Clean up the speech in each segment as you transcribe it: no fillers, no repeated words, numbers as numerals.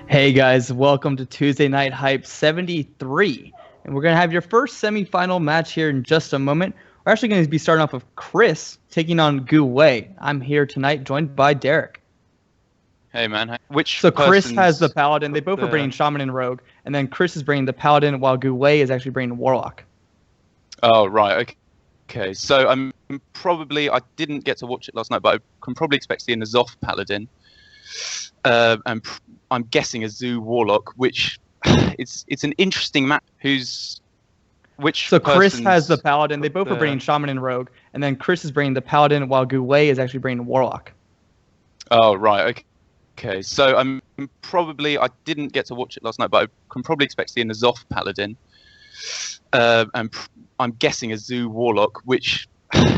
Hey guys, welcome to Tuesday Night Hype 73. And we're going to have your first semifinal match here in just a moment. We're actually going to be starting off with Chris taking on Goulet. I'm here tonight joined by Derek. Hey man, So Chris has the Paladin. They both are bringing Shaman and Rogue. And then Chris is bringing the Paladin while Goulet is actually bringing Warlock. Oh, right. Okay. So I didn't get to watch it last night, but I can probably expect to see an Azoth Paladin. And I'm guessing a Zoo Warlock, which it's an interesting map. So Chris has the Paladin. They both are bringing Shaman and Rogue. And then Chris is bringing the Paladin while Goulet is actually bringing Warlock. Oh, right. Okay. So I didn't get to watch it last night, but I can probably expect to see an Azoth Paladin. And I'm guessing a Zoo Warlock, which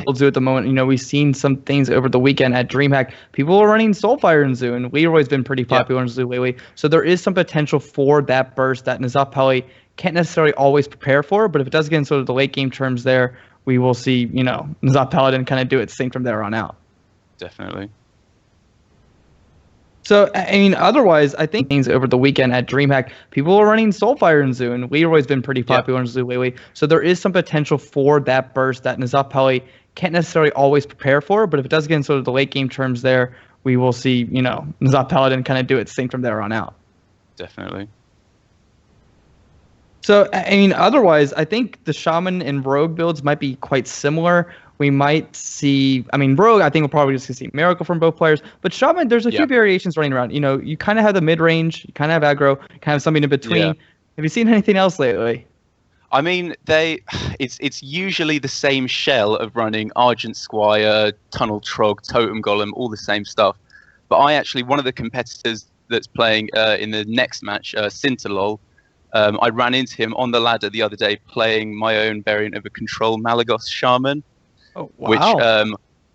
we'll do at the moment. You know, we've seen some things over the weekend at DreamHack. People are running Soulfire in Zoo, and Leroy's been pretty popular in Zoo lately. So there is some potential for that burst that N'Zoth probably can't necessarily always prepare for, but if it does get in sort of the late game terms there, we will see, you know, N'Zoth Paladin kind of do its thing from there on out. Definitely. So, I mean, otherwise, I think things over the weekend at DreamHack, people are running Soulfire in Zoo, and Leroy's been pretty popular in Zoo lately. So there is some potential for that burst that N'Zoth probably can't necessarily always prepare for, but if it does get in sort of the late game terms there, we will see, you know, N'Zoth Paladin kind of do its thing from there on out. Definitely. So, I mean, otherwise, I think the Shaman and Rogue builds might be quite similar. We might see, I mean, Rogue, I think we'll probably just see Miracle from both players. But Shaman, there's a few variations running around. You know, you kind of have the mid-range, you kind of have aggro, kind of something in between. Yeah. Have you seen anything else lately? I mean, it's usually the same shell of running Argent Squire, Tunnel Trog, Totem Golem, all the same stuff. But one of the competitors that's playing in the next match, Sintalol, I ran into him on the ladder the other day playing my own variant of a Control Malagos Shaman. Oh, wow.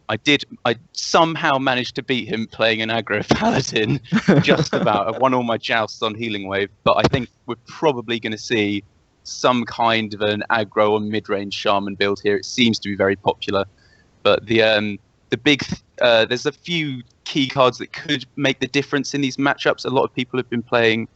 Which I somehow managed to beat him playing an aggro paladin, just about. I won all my jousts on Healing Wave, but I think we're probably going to see some kind of an aggro or mid-range shaman build here. It seems to be very popular, but there's a few key cards that could make the difference in these matchups. A lot of people have been playing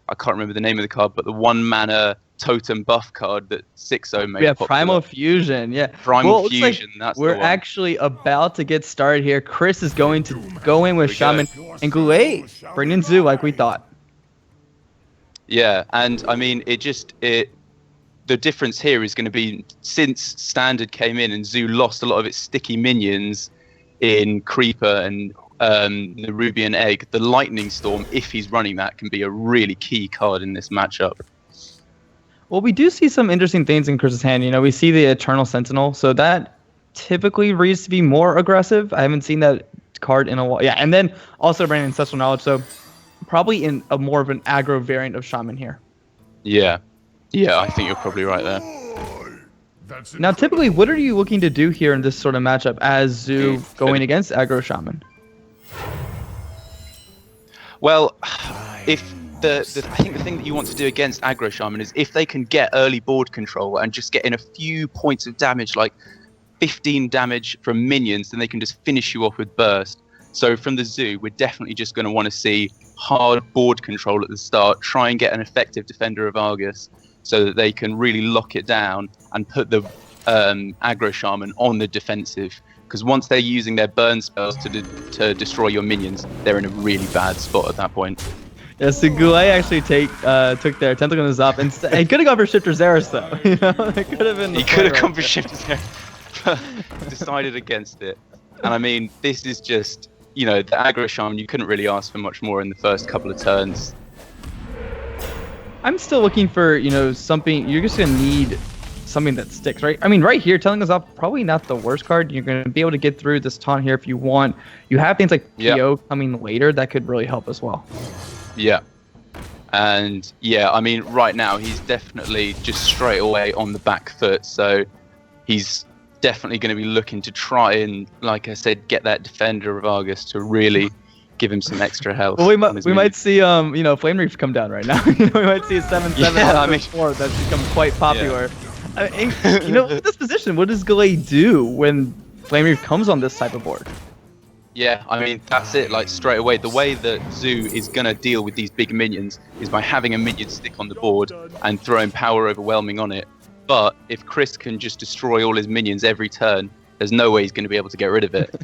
I can't remember the name of the card, but the 1-mana totem buff card that 6-0 made popular. Primal Fusion, Primal Fusion, like that's we're the one. actually about to get started here. Chris is going to go in with Shaman and Goulet, bring in Zoo like we thought. Yeah, and I mean, the difference here is going to be, since Standard came in and Zoo lost a lot of its sticky minions in Creeper and the Ruby and Egg, the Lightning Storm, if he's running that, can be a really key card in this matchup. Well, we do see some interesting things in Chris's hand. You know, we see the Eternal Sentinel, so that typically reads to be more aggressive. I haven't seen that card in a while. Yeah, and then also bringing Ancestral Knowledge, so probably in a more of an aggro variant of Shaman here. Yeah, I think you're probably right there. Now, typically, what are you looking to do here in this sort of matchup as Zoo going against aggro Shaman? Well, I think the thing that you want to do against aggro shaman is if they can get early board control and just get in a few points of damage, like 15 damage from minions, then they can just finish you off with burst. So from the Zoo, we're definitely just going to want to see hard board control at the start, try and get an effective Defender of Argus so that they can really lock it down and put the aggro shaman on the defensive. Because once they're using their burn spells to destroy your minions, they're in a really bad spot at that point. Yeah, so Goulet actually took their Tentacle in his up, and he could have gone for Shifter Xeris though. You know, it could have been. He could have gone for Shifter Xeris, but decided against it. And I mean, this is just, you know, the aggro shaman. You couldn't really ask for much more in the first couple of turns. I'm still looking for, you know, something. You're just gonna need something that sticks, right? I mean, right here, telling us off, probably not the worst card. You're going to be able to get through this taunt here if you want. You have things like PO coming later that could really help as well. Yeah. And yeah, I mean, right now he's definitely just straight away on the back foot. So he's definitely going to be looking to try and, like I said, get that Defender of Argus to really give him some extra health. Well, we might see, you know, Flame Reef come down right now. You know, we might see a 7/7 4 that's become quite popular. Yeah. You know, this position, what does Goulet do when Flame Reef comes on this type of board? Yeah, I mean, that's it, like, straight away. The way that Zoo is going to deal with these big minions is by having a minion stick on the board and throwing Power Overwhelming on it. But if Chris can just destroy all his minions every turn, there's no way he's going to be able to get rid of it.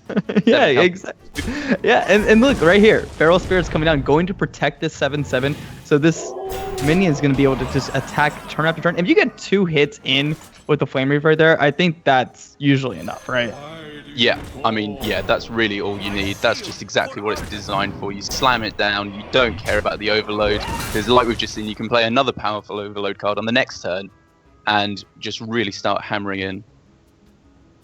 Yeah, exactly. Yeah, and look, right here, Feral Spirit's coming down, going to protect this 7/7. So this minion is going to be able to just attack turn after turn. If you get 2 hits in with the Flame Reaver there, I think that's usually enough, right? Yeah, I mean, yeah, that's really all you need. That's just exactly what it's designed for. You slam it down, you don't care about the overload, because like we've just seen, you can play another powerful overload card on the next turn and just really start hammering in.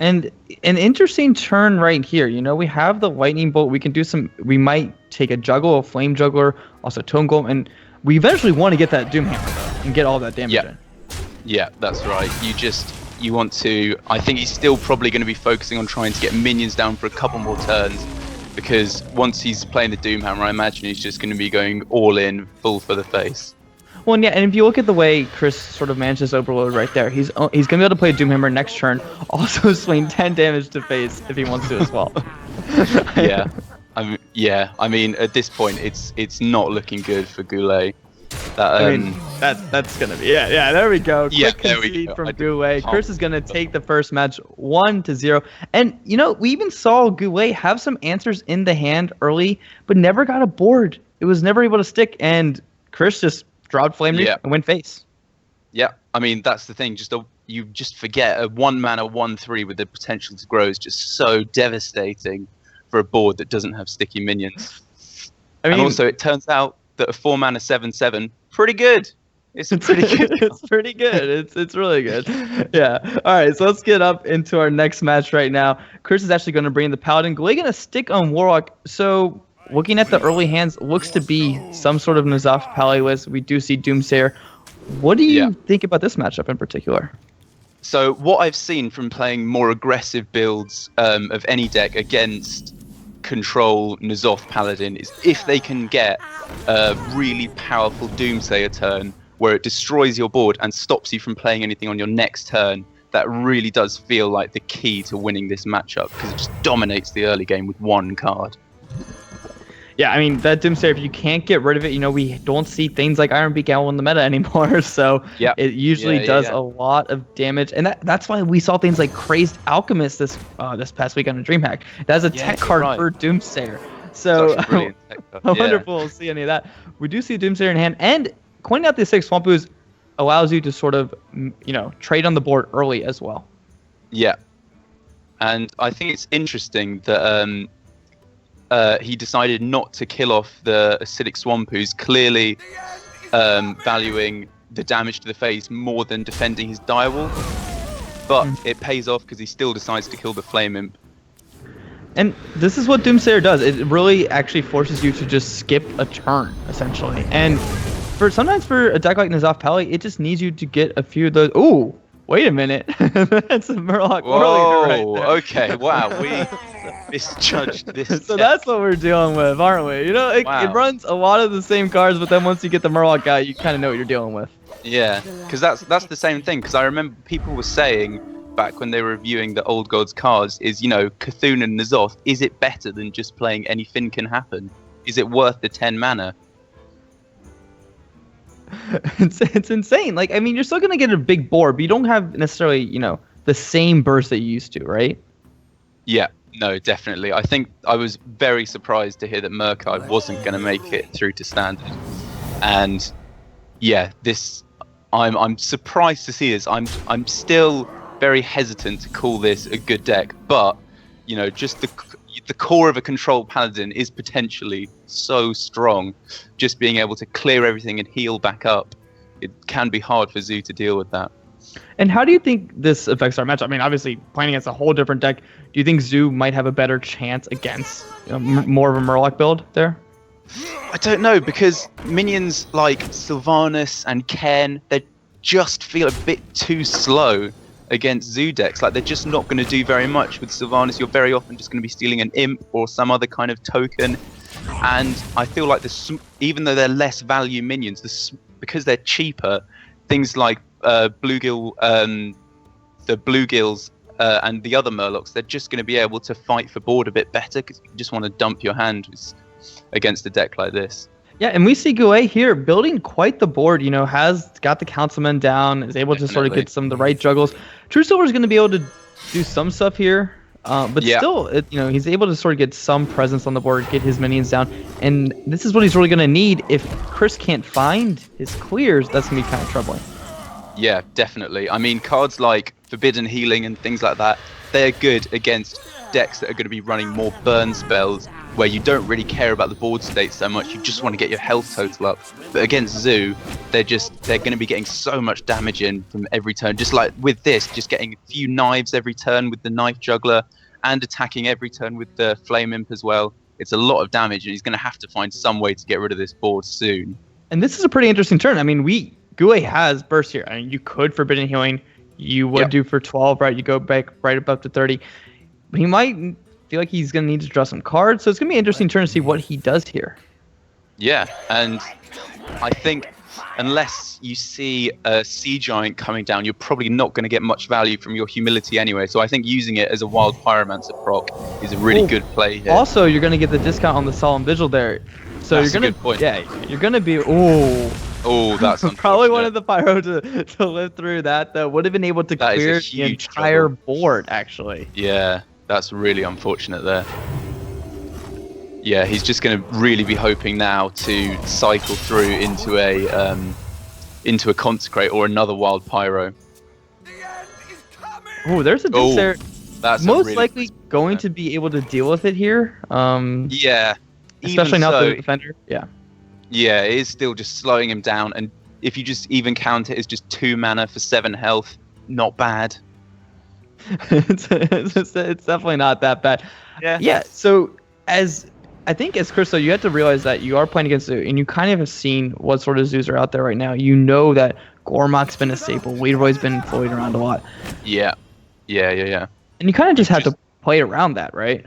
And an interesting turn right here. You know, we have the Lightning Bolt. We can do some, we might take a Juggle, a Flame Juggler, also Tone Golem, and we eventually want to get that Doom Hammer, though, and get all that damage in. Yeah, that's right. You want to, I think he's still probably going to be focusing on trying to get minions down for a couple more turns, because once he's playing the Doomhammer, I imagine he's just going to be going all in, full for the face. Well, and yeah, and if you look at the way Chris sort of manages overload right there, he's going to be able to play Doomhammer next turn, also swing 10 damage to face if he wants to as well. I mean, at this point, it's not looking good for Goulet. That's gonna be there we go. Quick concede from Goulet. Chris is gonna take the first match 1-0. And you know, we even saw Goulet have some answers in the hand early, but never got a board. It was never able to stick, and Chris just dropped Flame Reef and went face. Yeah, I mean, that's the thing. You just forget a 1-mana 1/3 with the potential to grow is just so devastating for a board that doesn't have sticky minions. I mean, and also it turns out that a 4-mana 7/7 pretty good. It's pretty good. It's pretty good. It's really good. Yeah. All right. So let's get up into our next match right now. Chris is actually going to bring the Paladin. Goulet going to stick on Warlock. So looking at the early hands, looks to be some sort of N'Zoth Pally list. We do see Doomsayer. What do you think about this matchup in particular? So what I've seen from playing more aggressive builds of any deck against control N'Zoth Paladin is if they can get a really powerful Doomsayer turn where it destroys your board and stops you from playing anything on your next turn, that really does feel like the key to winning this matchup, because it just dominates the early game with one card. Yeah, I mean, that Doomsayer, if you can't get rid of it, you know, we don't see things like Iron Beak Owl in the meta anymore, so it usually does a lot of damage. And that's why we saw things like Crazed Alchemist this past week on DreamHack. That's a tech card for Doomsayer. So I wonder if we'll see any of that. We do see Doomsayer in hand, and coining out the 6 Swamp Ooze allows you to sort of, you know, trade on the board early as well. Yeah. And I think it's interesting that he decided not to kill off the Acidic Swamp Ooze, clearly valuing the damage to the face more than defending his Direwolf. But it pays off because he still decides to kill the Flame Imp. And this is what Doomsayer does. It really actually forces you to just skip a turn, essentially. And sometimes for a deck like N'Zoth Pally, it just needs you to get a few of those. Ooh, wait a minute. That's a Murloc Warleader right there. Okay, wow. We misjudged this. So that's what we're dealing with, aren't we? You know, it runs a lot of the same cards, but then once you get the Murloc guy, you kind of know what you're dealing with. Yeah, because that's the same thing. Because I remember people were saying back when they were reviewing the Old Gods cards is, you know, Cthulhu and N'Zoth, is it better than just playing Anything Can Happen? Is it worth the 10 mana? It's insane. Like, I mean, you're still going to get a big board, but you don't have necessarily, you know, the same burst that you used to, right? Yeah, no, definitely. I think I was very surprised to hear that Murkai wasn't going to make it through to Standard. And yeah, I'm surprised to see this. I'm still very hesitant to call this a good deck, but you know, just the core of a control Paladin is potentially so strong. Just being able to clear everything and heal back up, it can be hard for Zoo to deal with that. And how do you think this affects our match? I mean, obviously, playing against a whole different deck, do you think Zoo might have a better chance against more of a Murloc build there? I don't know, because minions like Sylvanas and Ken, they just feel a bit too slow against Zoo decks. Like, they're just not going to do very much. With Sylvanas, you're very often just going to be stealing an imp or some other kind of token. And I feel like even though they're less value minions, because they're cheaper, things like Bluegill, the Bluegills and the other Murlocs, they're just going to be able to fight for board a bit better because you just want to dump your hand against a deck like this. Yeah, and we see Goulet here building quite the board, has got the councilman down, is able to sort of get some of the right juggles. True Silver is going to be able to do some stuff here, but still, he's able to sort of get some presence on the board, get his minions down, and this is what he's really going to need. If Chris can't find his clears, that's going to be kind of troubling. Yeah, definitely. I mean, cards like Forbidden Healing and things like that, they're good against decks that are going to be running more burn spells, where you don't really care about the board state so much, you just want to get your health total up. But against Zoo, they're going to be getting so much damage in from every turn. Just like with this, just getting a few knives every turn with the knife juggler, and attacking every turn with the flame imp as well. It's a lot of damage, and he's going to have to find some way to get rid of this board soon. And this is a pretty interesting turn. I mean, Goulet has burst here. I mean, you could Forbidden Healing. You would do for 12, right? You go back right up to 30. But he might feel like he's going to need to draw some cards, so it's going to be an interesting turn to see what he does here. Yeah, and I think unless you see a Sea Giant coming down, you're probably not going to get much value from your Humility anyway, so I think using it as a Wild Pyromancer proc is a really good play here. Also, you're going to get the discount on the Solemn Vigil there. So that's you're going to... good point. Yeah, you're going to be... Oh, that's probably wanted the Pyro to live through that, though. Would have been able to clear the entire board, actually. Yeah. That's really unfortunate there. Yeah, he's just going to really be hoping now to cycle through into a Consecrate or another Wild Pyro. Oh, there's a Deuce there. That's most likely going to be able to deal with it here. Yeah. Especially now the defender. Yeah. Yeah, it is still just slowing him down. And if you just even count it as just 2 mana for 7 health, not bad. it's definitely not that bad. Yeah. So as Chris, you have to realize that you are playing against Zoo, and you kind of have seen what sort of Zoos are out there right now. You know that Gormak's been a staple. Leroy's been floating around a lot. Yeah. And you kind of just have to play around that, right?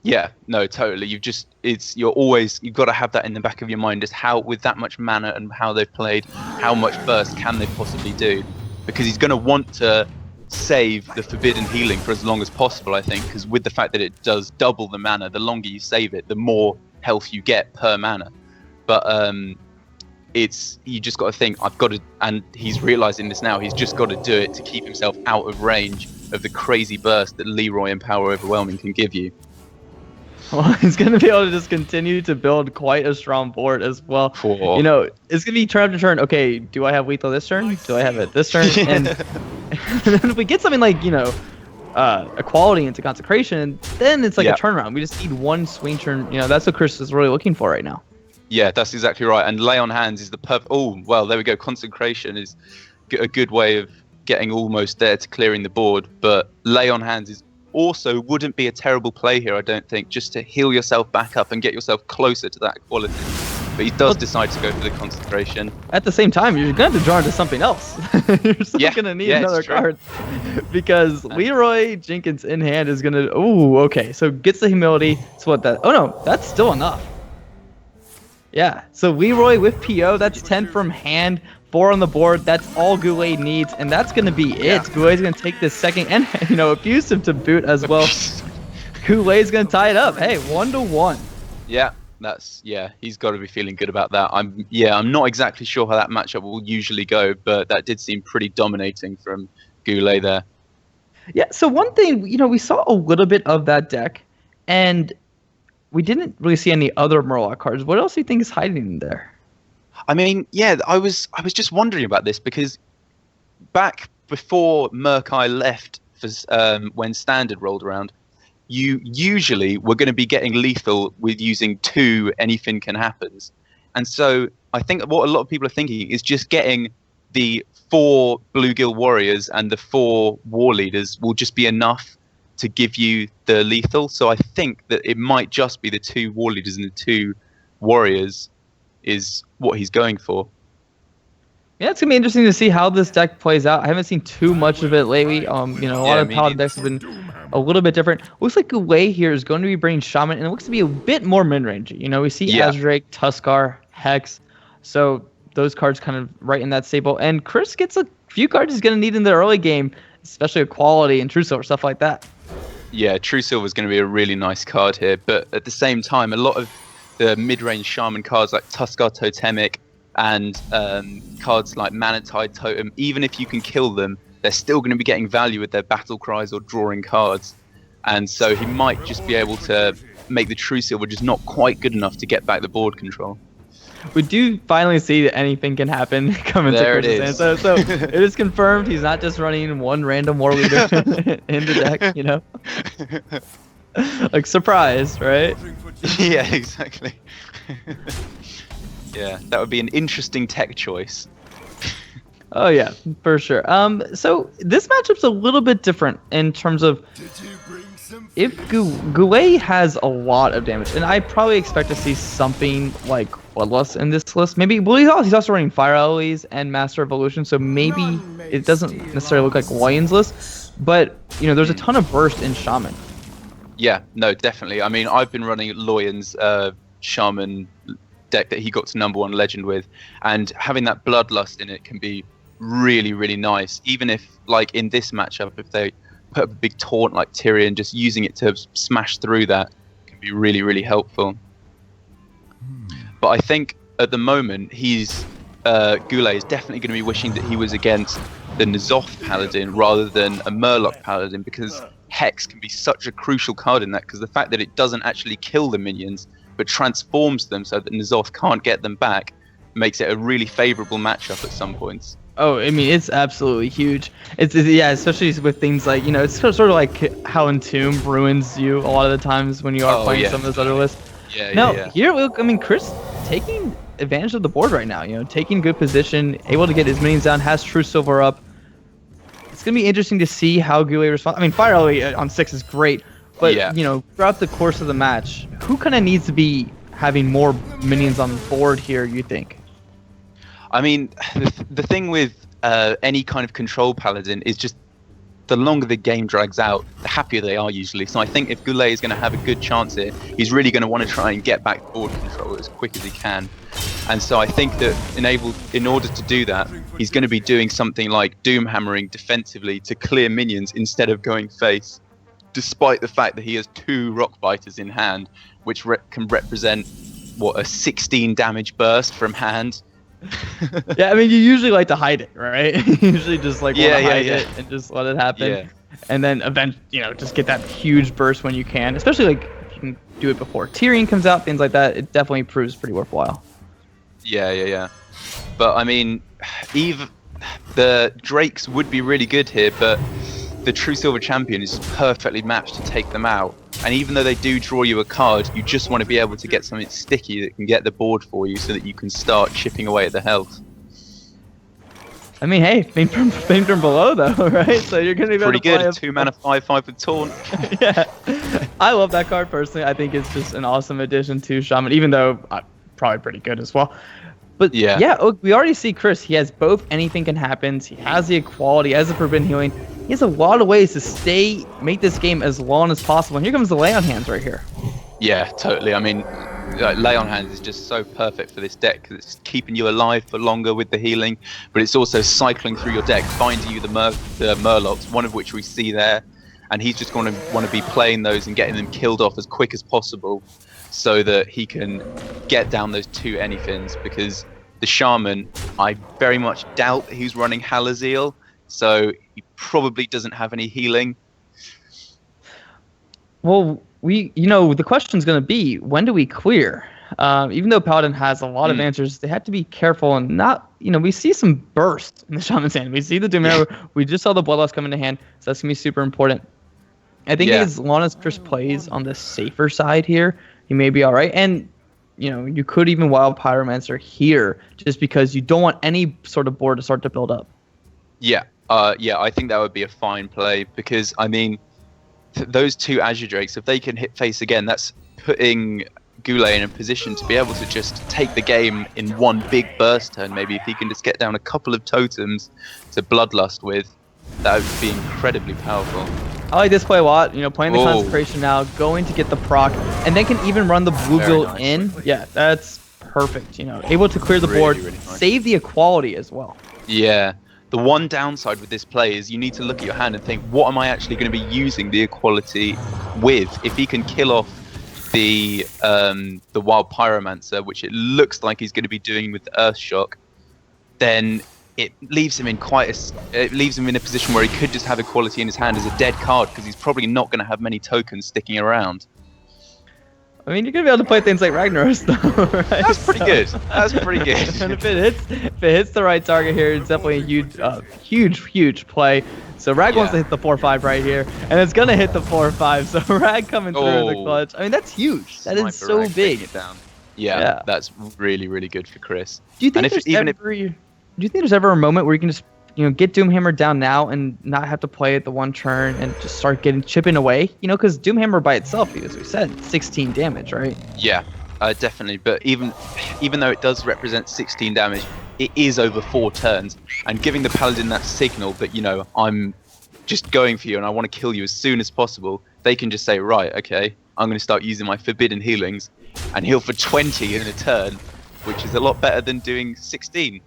Yeah. No, totally. You've got to have that in the back of your mind, just how with that much mana and how they've played, how much burst can they possibly do? Because he's going to want to save the Forbidden Healing for as long as possible, I think, because with the fact that it does double the mana, the longer you save it, the more health you get per mana. But you just got to think, and he's realizing this now, he's just got to do it to keep himself out of range of the crazy burst that Leroy and Power Overwhelming can give you. Well, he's going to be able to just continue to build quite a strong board as well. Cool. It's going to be turn after turn. Okay, do I have lethal this turn? Do I have it this turn? And then if we get something like, Equality into Consecration, then it's like a turnaround. We just need one swing turn. That's what Chris is really looking for right now. Yeah, that's exactly right. And Lay on Hands is the perfect... Oh, well, there we go. Consecration is a good way of getting almost there to clearing the board. But Lay on Hands is also wouldn't be a terrible play here, I don't think, just to heal yourself back up and get yourself closer to that equality. But he does decide to go for the Consecration. At the same time, you're going to have to draw into something else. You're still going to need another card. Because Leroy Jenkins in hand is going to... Oh, okay. So gets the Humility. So what that... Oh, no. That's still enough. Yeah. So Leroy with PO. That's 10 from hand. 4 on the board. That's all Goulet needs. And that's going to be it. Goulet's going to take this second. And, abusive to boot as well. Goulet's going to tie it up. Hey, 1-1. Yeah. He's got to be feeling good about that. I'm not exactly sure how that matchup will usually go, but that did seem pretty dominating from Goulet there. Yeah, so one thing, we saw a little bit of that deck, and we didn't really see any other Murloc cards. What else do you think is hiding in there? I mean, I was just wondering about this, because back before Murkai left for when Standard rolled around, you usually were going to be getting lethal with using 2 Anything Can Happens. And so I think what a lot of people are thinking is just getting the 4 Bluegill Warriors and the 4 War Leaders will just be enough to give you the lethal. So I think that it might just be the 2 War Leaders and the 2 Warriors is what he's going for. Yeah, it's going to be interesting to see how this deck plays out. I haven't seen too much of it lately. A lot of Paladin decks have been a little bit different. Looks like Goulet here is going to be bringing Shaman, and it looks to be a bit more mid-rangey. We see Azrake, Tuskar, Hex. So those cards kind of right in that staple. And Chris gets a few cards he's going to need in the early game. especially equality and true silver, stuff like that. Yeah, True Silver is going to be a really nice card here, but at the same time, a lot of the mid-range Shaman cards like Tuskar Totemic and cards like Manatide Totem, even if you can kill them, they're still going to be getting value with their battle cries or drawing cards. And so he might just be able to make the True Silver just not quite good enough to get back the board control. We do finally see that anything can happen coming to Chris's hand. So it is confirmed he's not just running one random war leader in the deck, you know? Like, surprise, right? Yeah, exactly. Yeah, that would be an interesting tech choice. Oh, yeah, for sure. So this matchup's a little bit different in terms of if Goulet has a lot of damage, and I probably expect to see something like Bloodlust in this list. Maybe, well, he's also running Fire Eloise and Master Evolution, so maybe it doesn't necessarily look like William's list, but, you know, there's a ton of burst in Shaman. Yeah, no, definitely. I mean, I've been running Loyan's Shaman deck that he got to #1 Legend with, and having that Bloodlust in it can be really, really nice. Even if, like, in this matchup, if they put up a big taunt like Tyrion, just using it to smash through that can be really, really helpful. But I think at the moment, Goulet is definitely going to be wishing that he was against the N'Zoth Paladin rather than a Murloc Paladin, because Hex can be such a crucial card in that, because the fact that it doesn't actually kill the minions but transforms them so that N'Zoth can't get them back makes it a really favorable matchup at some points. Oh, I mean, it's absolutely huge. Yeah, especially with things like, you know, it's sort of like how Entomb ruins you a lot of the times when you are playing some of those other lists. Here, I mean, Chris taking advantage of the board right now, you know, taking good position, able to get his minions down, has True Silver up. It's going to be interesting to see how Goulet responds. I mean, Fire Eloise on 6 is great, but, you know, throughout the course of the match, who kind of needs to be having more minions on the board here, you think? I mean, the thing with any kind of control paladin is just the longer the game drags out, the happier they are usually. So I think if Goulet is going to have a good chance here, he's really going to want to try and get back board control as quick as he can. And so I think that in order to do that, he's going to be doing something like Doom Hammering defensively to clear minions instead of going face, despite the fact that he has 2 Rock Biters in hand, which can represent, what, a 16 damage burst from hand. Yeah, I mean, you usually like to hide it, right? You usually just like want to hide it and just let it happen. Yeah. And then eventually, you know, just get that huge burst when you can, especially like if you can do it before Tyrion comes out, things like that. It definitely proves pretty worthwhile. Yeah. But I mean, the Drakes would be really good here, but the True Silver Champion is perfectly matched to take them out. And even though they do draw you a card, you just want to be able to get something sticky that can get the board for you so that you can start chipping away at the health. I mean, hey, think from below though, right? So you're going to be pretty good. 2 mana 5/5 with taunt. Yeah, I love that card personally. I think it's just an awesome addition to Shaman, even though probably pretty good as well. But yeah, we already see Chris. He has both anything can happen. He has the equality, he has the forbidden healing. He has a lot of ways to make this game as long as possible. And here comes the Lay on Hands right here. Yeah, totally. I mean, Lay on Hands is just so perfect for this deck because it's keeping you alive for longer with the healing, but it's also cycling through your deck, finding you the Murlocs, one of which we see there, and he's just going to want to be playing those and getting them killed off as quick as possible so that he can get down those 2 anythings, because the Shaman, I very much doubt he's running Halazeal, so he probably doesn't have any healing. Well, the question's going to be, when do we clear? Even though Paladin has a lot of answers, they have to be careful and not, we see some burst in the Shaman's hand. We see the Doom Arrow. We just saw the Bloodlust come into hand, so that's going to be super important. I think as long as Chris plays on the safer side here, he may be all right. And, you could even Wild Pyromancer here just because you don't want any sort of board to start to build up. Yeah, I think that would be a fine play because, I mean, those 2 Azure Drakes, if they can hit face again, that's putting Goulet in a position to be able to just take the game in one big burst turn. Maybe if he can just get down a couple of totems to Bloodlust with, that would be incredibly powerful. I like this play a lot, playing the Consecration now, going to get the proc, and then can even run the Bluegill in. Yeah, that's perfect, able to clear the board, really nice. Save the equality as well. Yeah. The one downside with this play is you need to look at your hand and think, what am I actually going to be using the equality with? If he can kill off the wild pyromancer, which it looks like he's going to be doing with the earth shock, then it leaves him in a position where he could just have equality in his hand as a dead card, because he's probably not going to have many tokens sticking around. I mean, you're gonna be able to play things like Ragnaros, though, right? That's pretty good. That's pretty good. And if it hits the right target here, it's definitely a huge play. So Rag wants to hit the 4-5 right here, and it's gonna hit the 4-5. So Rag coming through in the clutch. I mean, that's huge. That is so Rag big. It down. Yeah, that's really good for Chris. Do you think do you think there's ever a moment where you can just get Doomhammer down now and not have to play it the one turn and just start chipping away? Because Doomhammer by itself, as we said, 16 damage, right? Yeah, definitely. But even though it does represent 16 damage, it is over 4 turns. And giving the Paladin that signal that, I'm just going for you and I want to kill you as soon as possible, they can just say, right, okay, I'm going to start using my forbidden healings and heal for 20 in a turn, which is a lot better than doing 16.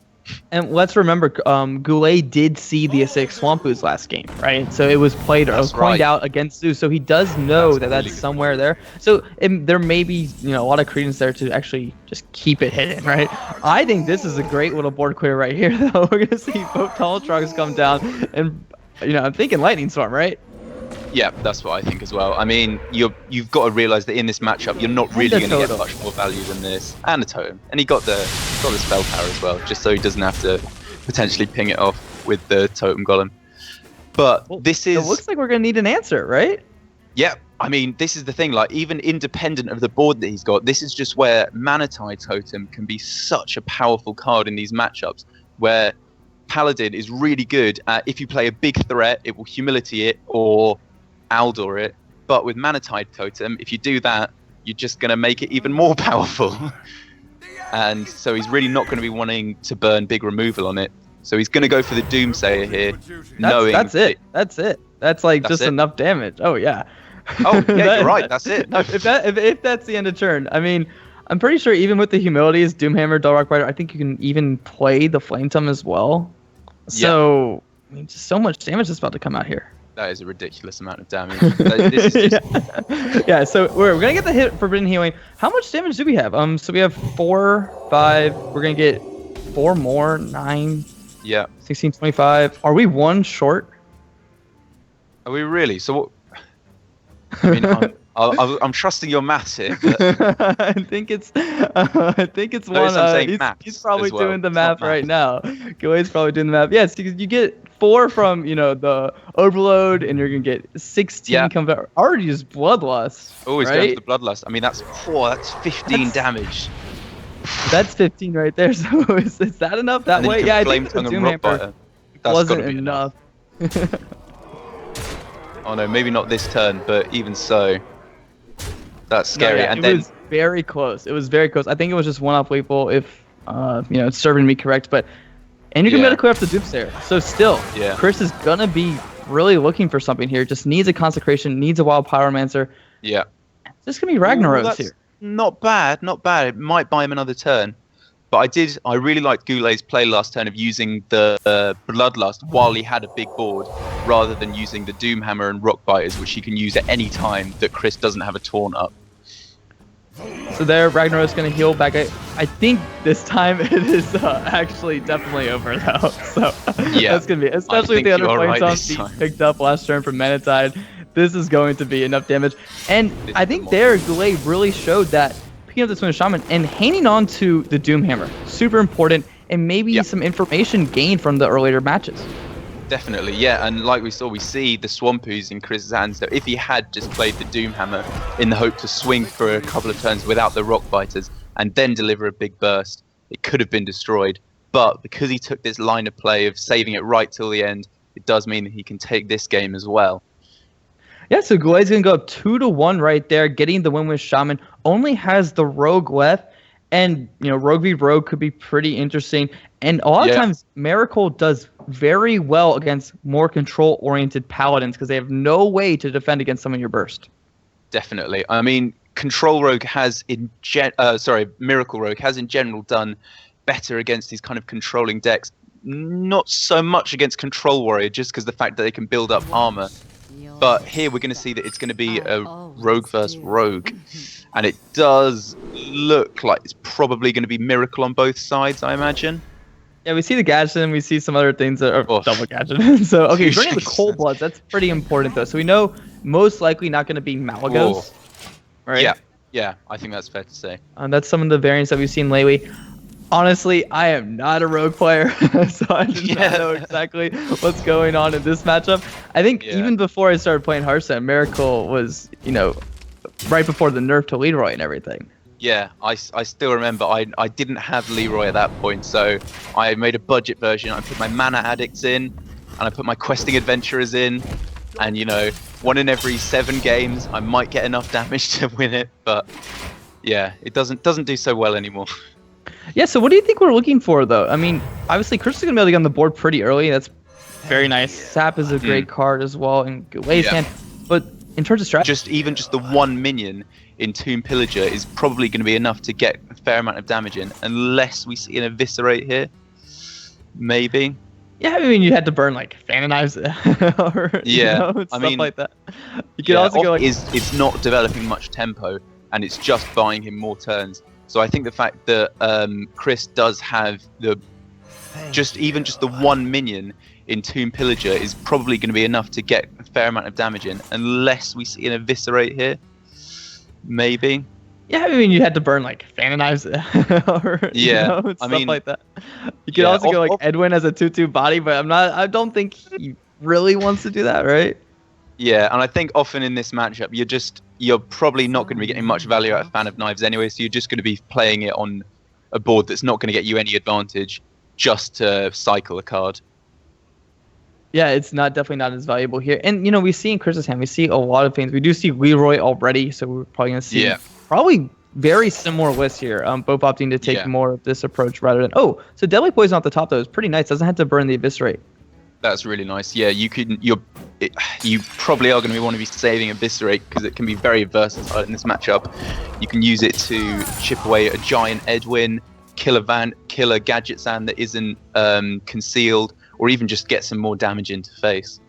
And let's remember, Goulet did see the Acidic Swamp Ooze last game, right? So it was played or coined out against Zeus, so he does know that's somewhere there. So there may be a lot of credence there to actually just keep it hidden, right? I think this is a great little board clear right here, though. We're gonna see both Tunnel Trucks come down, and I'm thinking Lightning Storm, right? Yeah, that's what I think as well. I mean, you've got to realize that in this matchup, you're not really going to get much more value than this, and a totem, and he got the spell power as well, just so he doesn't have to potentially ping it off with the totem golem. But it looks like we're going to need an answer, right? Yeah, I mean, this is the thing. Like, even independent of the board that he's got, this is just where Manatide Totem can be such a powerful card in these matchups, where Paladin is really good at, if you play a big threat, it will humility it or Aldor it. But with Manatide Totem, if you do that, you're just going to make it even more powerful. And so he's really not going to be wanting to burn big removal on it. So he's going to go for the Doomsayer here, knowing that's it. That's just enough damage. Oh yeah. Oh yeah, you're right. That's it. No. If that's the end of turn, I mean, I'm pretty sure even with the humilities, Doomhammer, Dullrock Rider, I think you can even play the Flame Tongue as well. So I mean, just so much damage that's about to come out here. That is a ridiculous amount of damage. This is just... yeah, so we're gonna get the hit Forbidden Healing. How much damage do we have? So we have 4, 5. We're gonna get 4 more, 9. Yeah. 16, 25. Are we 1 short? Are we really? So what? I mean, I'm trusting your maths here. But... I think it's one. He's probably doing the math right now. Goey's probably doing the math. Yes, because you get 4 from the Overload, and you're gonna get 16 come back. Already just Bloodlust. Oh, he's going for the Bloodlust. I mean, that's 15 damage. That's 15 right there. So is that enough? That way, yeah. I think the Doomhammer wasn't enough. Oh no, maybe not this turn, but even so, that's scary. No, yeah, it was very close. It was very close. I think it was just one off lethal if it's serving me correct. But you're gonna be able to clear up the Doomsayer. So still, Chris is gonna be really looking for something here. Just needs a Consecration, needs a Wild Pyromancer. Yeah. This gonna be Ragnaros here. Not bad, not bad. It might buy him another turn. But I really liked Goulet's play last turn of using the Bloodlust while he had a big board, rather than using the Doomhammer and Rockbiters, which he can use at any time that Chris doesn't have a taunt up. So there, Ragnaros going to heal back. I think this time it is actually definitely over, though. So that's going to be, especially with the other Flame Tongue being picked up last turn from Manatide, this is going to be enough damage. And I think there, Goulet really showed that picking up the Twin Shaman and hanging on to the Doomhammer, super important, and maybe some information gained from the earlier matches. Definitely, yeah, and like we saw, we see the Swamp Ooze in Chris's hands. So if he had just played the Doomhammer in the hope to swing for a couple of turns without the Rockbiters and then deliver a big burst, it could have been destroyed. But because he took this line of play of saving it right till the end, it does mean that he can take this game as well. Yeah, so Goulet's going to go up 2-1 right there, getting the win with Shaman. Only has the Rogue left, and Rogue v Rogue could be pretty interesting. And a lot of times, Miracle does very well against more control-oriented Paladins because they have no way to defend against some of your burst. Definitely. I mean, Control Rogue has Miracle Rogue has in general done better against these kind of controlling decks. not so much against Control Warrior, just because the fact that they can build up armor. But here we're going to see that it's going to be a rogue versus rogue. And it does look like it's probably going to be Miracle on both sides, I imagine. Yeah, we see the Gadgetzan, we see some other things that are double Gadgetzan. So, okay, bringing the Cold Bloods, that's pretty important, though. So we know most likely not going to be Malagos, right? Yeah, I think that's fair to say. That's some of the variants that we've seen lately. Honestly, I am not a rogue player, so I do not know exactly what's going on in this matchup. I think even before I started playing Hearthstone, Miracle was, right before the nerf to Leroy and everything. Yeah, I still remember I didn't have Leroy at that point, so I made a budget version. I put my Mana Addicts in, and I put my Questing Adventurers in, and 1 in every 7 games I might get enough damage to win it, but yeah, it doesn't do so well anymore. Yeah, so what do you think we're looking for, though? I mean, obviously, Chris is going to be able to get on the board pretty early. That's very nice. Sap is a great card as well in Goulet's hand. But in terms of strategy... Just the 1 minion in Tomb Pillager is probably going to be enough to get a fair amount of damage in, unless we see an Eviscerate here. Maybe. Yeah, I mean, you had to burn, Phantom Knives or stuff like that. You could also go it's not developing much tempo, and it's just buying him more turns. So I think the fact that Chris does have just the 1 minion in Tomb Pillager is probably going to be enough to get a fair amount of damage in, unless we see an Eviscerate here. Maybe. Yeah, I mean, you had to burn Phantom Knives or stuff like that. You could also go Edwin as a 2/2 body, but I don't think he really wants to do that, right? Yeah, and I think often in this matchup, you're probably not going to be getting much value out of Fan of Knives anyway, so you're just going to be playing it on a board that's not going to get you any advantage just to cycle a card. Yeah, it's definitely not as valuable here. And, we see in Chris's hand, we see a lot of things. We do see Leroy already, so we're probably going to see probably very similar lists here, both opting to take more of this approach rather than... Oh, so Deadly Poison off the top, though, is pretty nice. Doesn't have to burn the Eviscerate. That's really nice. Yeah, you probably are going to want to be saving Eviscerate because it can be very versatile in this matchup. You can use it to chip away a giant Edwin, kill a Gadgetzan that isn't concealed, or even just get some more damage into face.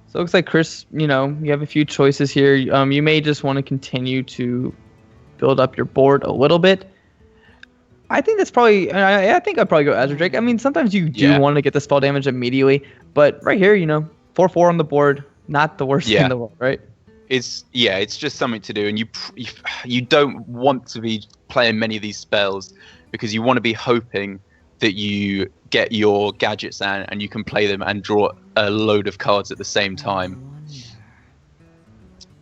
So it looks like Chris, you have a few choices here. You may just want to continue to build up your board a little bit. I think that's probably... I think I'd probably go Azure Drake. I mean, sometimes you do want to get the spell damage immediately, but right here, 4/4 on the board, not the worst thing in the world, right? It's just something to do, and you don't want to be playing many of these spells because you want to be hoping that you get your Gadgetzan and you can play them and draw a load of cards at the same time.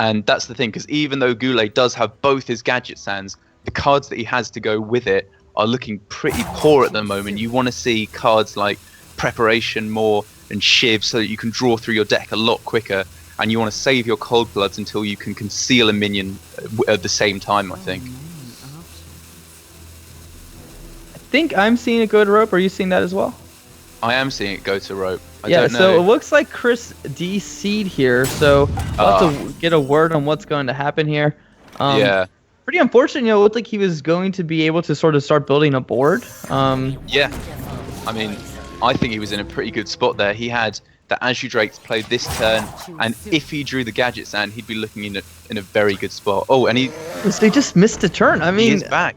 And that's the thing, because even though Goulet does have both his Gadgetzans, the cards that he has to go with it are looking pretty poor at the moment. You want to see cards like Preparation more and Shiv so that you can draw through your deck a lot quicker, and you want to save your Cold Bloods until you can conceal a minion at the same time, I think. I think I'm seeing it go to rope. Are you seeing that as well? I am seeing it go to rope. I don't know. So it looks like Chris DC'd here, so we'll have to get a word on what's going to happen here. Pretty unfortunate, it looked like he was going to be able to sort of start building a board. Yeah, I mean, I think he was in a pretty good spot there. He had the Azure Drakes played this turn, and if he drew the Gadgetzan, he'd be looking in a very good spot. Oh, and they just missed a turn. I mean, he is back.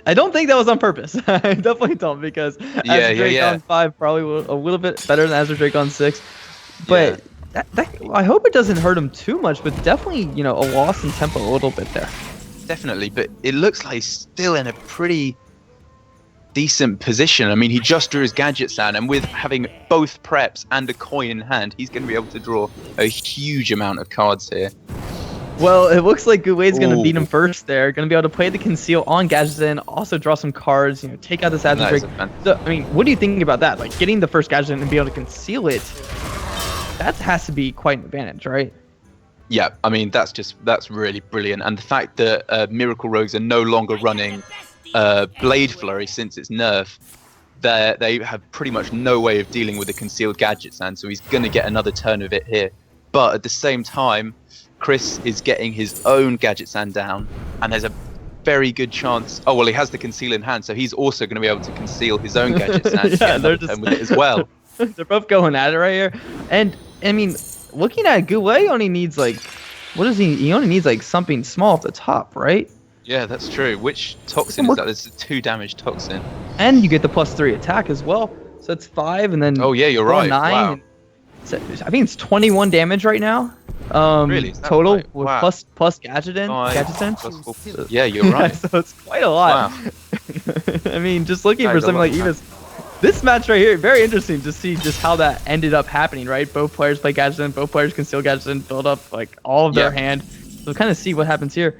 I don't think that was on purpose. I definitely don't, because Azure Drake on 5 probably a little bit better than Azure Drake on 6. But I hope it doesn't hurt him too much, but definitely, a loss in tempo a little bit there. Definitely, but it looks like he's still in a pretty decent position. I mean, he just drew his Gadgetzan, and with having both preps and a coin in hand, he's going to be able to draw a huge amount of cards here. Well, it looks like Goulet's going to beat him first there. Going to be able to play the Conceal on Gadgetzan, also draw some cards, take out this Azure Drake. So, I mean, what do you think about that? Like, getting the first Gadgetzan and be able to conceal it, that has to be quite an advantage, right? Yeah, I mean, that's really brilliant. And the fact that Miracle Rogues are no longer running Blade Flurry since its nerf, they have pretty much no way of dealing with the concealed Gadgetzan, so he's going to get another turn of it here. But at the same time, Chris is getting his own Gadgetzan down, and there's a very good chance. Oh well, he has the conceal in hand, so he's also going to be able to conceal his own gadgets and Yeah, they're turn with it as well. They're both going at it right here. And I mean, looking at Goulet only needs like, what is he? He only needs like something small at the top, right? Yeah, that's true. Which toxin is that? It's a 2 damage toxin. And you get the +3 attack as well. So it's 5, and then oh yeah, you're right. 9. Wow. I think it's 21 damage right now. Really? Total right? with Wow. plus gadget in. Yeah, you're right. So it's quite a lot. Wow. I mean, just looking That for is a something lot, like man. Eva's. This match right here, very interesting to see just how that ended up happening, right? Both players play gadget in, both players conceal gadget in, build up like all of their hand. So kind of see what happens here.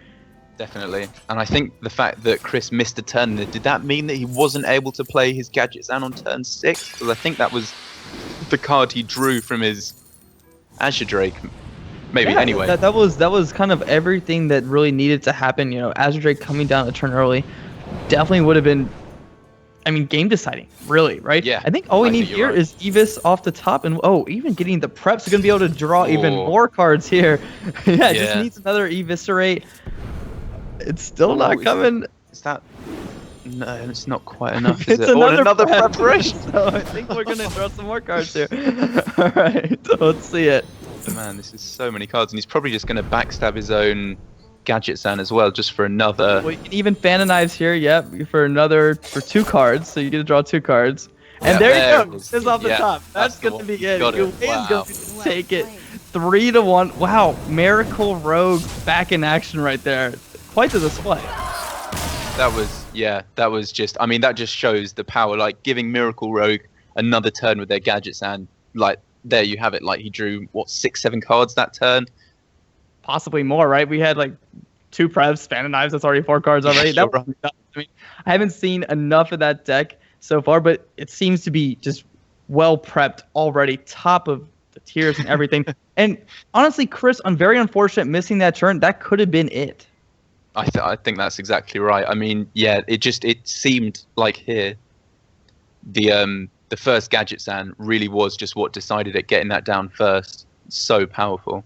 Definitely. And I think the fact that Chris missed a turn, did that mean that he wasn't able to play his gadgets down on turn 6? Because I think that was the card he drew from his Azure Drake. Maybe, Yeah, anyway. That was kind of everything that really needed to happen. You know, Azure Drake coming down a turn early definitely would have been, I mean, game deciding, really, right? Yeah, I think all we I need think you're here right. is Evis off the top, and even getting the preps, going to be able to draw even Oh. more cards here. Yeah, it just Yeah. needs another Eviscerate. It's still not is coming. Is that... No, it's not quite enough, is It's it? Or another prep. preparation. So I think we're going to draw some more cards here. All right, so let's see it. Man, this is so many cards, and he's probably just going to backstab his own gadget Zan as well, just for another... Well, you can even fan and knives here, yep, for 2 cards, so you get to draw 2 cards. And Yeah, there there you go, it is. just off the Yeah, top. That's that's the going to one. be it. Got it. Goulet is Wow. going to take it 3-1. Wow, Miracle Rogue back in action right there. Quite the display. That was just... I mean, that just shows the power, like, giving Miracle Rogue another turn with their gadgets, and, like, there you have it. Like, he drew, what, 6-7 cards that turn? Possibly more, right? We had like 2 preps, fan and knives, that's already 4 cards already. Yeah, That was nuts. I mean, I haven't seen enough of that deck so far, but it seems to be just well prepped already, top of the tiers and everything. And honestly, Chris, I'm very unfortunate missing that turn. That could have been it. I think that's exactly right. I mean, yeah, it seemed like here the first gadget Zan really was just what decided it, getting that down first. So powerful.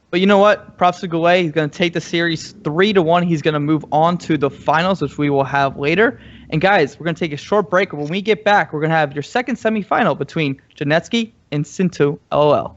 But you know what? Props to Goulet. He's going to take the series 3-1. He's going to move on to the finals, which we will have later. And guys, we're going to take a short break. When we get back, we're going to have your second semifinal between Janetsky and Sintu LOL.